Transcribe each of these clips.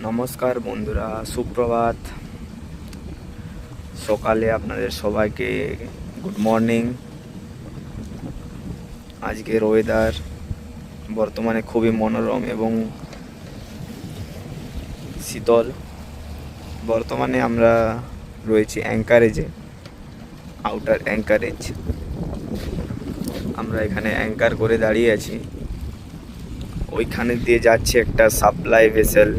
নমস্কার বন্ধুরা, সুপ্রভাত। সকালে আপনাদের সবাইকে গুড মর্নিং। আজকের ওয়েদার বর্তমানে খুবই মনোরম এবং শীতল। বর্তমানে আমরা রয়েছি অ্যাঙ্কারেজে, আউটার অ্যাঙ্কারেজ। আমরা এখানে অ্যাঙ্কার করে দাঁড়িয়ে আছি। ওইখানে দিয়ে যাচ্ছে একটা সাপ্লাই ভেসেল,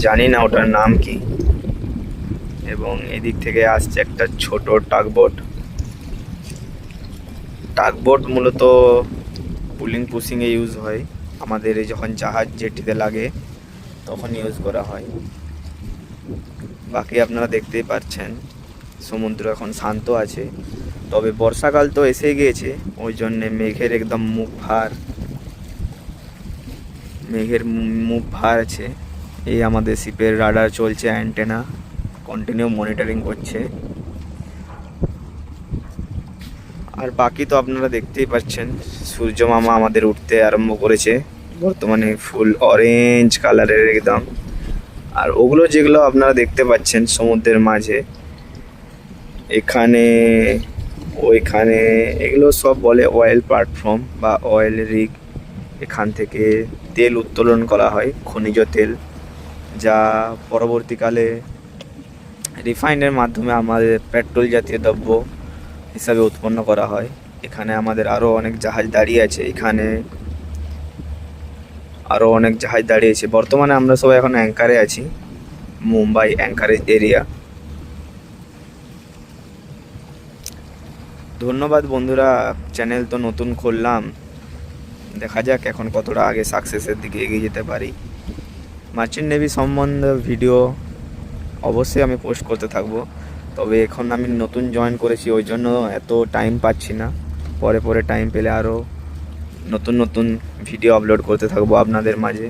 জানি না ওটার নাম কি। এবং এদিক থেকে আসছে একটা ছোট টাগবোট। টাগবোট মূলত পুলিং পুশিংয়ে ইউজ হয়। আমাদের এই যখন জাহাজ জেটিতে লাগে তখন ইউজ করা হয়। বাকি আপনারা দেখতেই পাচ্ছেন সমুদ্র এখন শান্ত আছে, তবে বর্ষাকাল তো এসে গিয়েছে, ওই জন্যে মেঘের মুখ ভার আছে। এই আমাদের শিপের রাডার চলছে, অ্যান্টেনা কন্টিনিউ মনিটরিং করছে। আর বাকি তো আপনারা দেখতেই পাচ্ছেন, সূর্য মামা আমাদের উঠতে আরম্ভ করেছে। বর্তমানে ফুল অরেঞ্জ কালারের একদম। আর ওগুলো যেগুলো আপনারা দেখতে পাচ্ছেন সমুদ্রের মাঝে, এখানে ওইখানে, এগুলো সব বলে অয়েল প্ল্যাটফর্ম বা অয়েল রিগ। এখান থেকে তেল উত্তোলন করা হয়, খনিজ তেল, যা পরবর্তীকালে রিফাইনের মাধ্যমে আমাদের পেট্রোল জাতীয় দ্রব্য হিসাবে উৎপন্ন করা হয়। এখানে আমাদের আরও অনেক জাহাজ দাঁড়িয়ে আছে। এখানে আরও অনেক জাহাজ দাঁড়িয়ে আছে। বর্তমানে আমরা সবাই এখন অ্যাঙ্কারে আছি, মুম্বাই অ্যাঙ্কারেজ এরিয়া। ধন্যবাদ বন্ধুরা, চ্যানেল তো নতুন খুললাম, দেখা যাক এখন কতটা আগে সাকসেসের দিকে এগিয়ে যেতে পারি। মার্চেন্ট নেভি সম্বন্ধে ভিডিও অবশ্যই আমি পোস্ট করতে থাকবো, তবে এখন আমি নতুন জয়েন করেছি, ওই জন্য এত টাইম পাচ্ছি না। পরে টাইম পেলে আরও নতুন ভিডিও আপলোড করতে থাকবো আপনাদের মাঝে।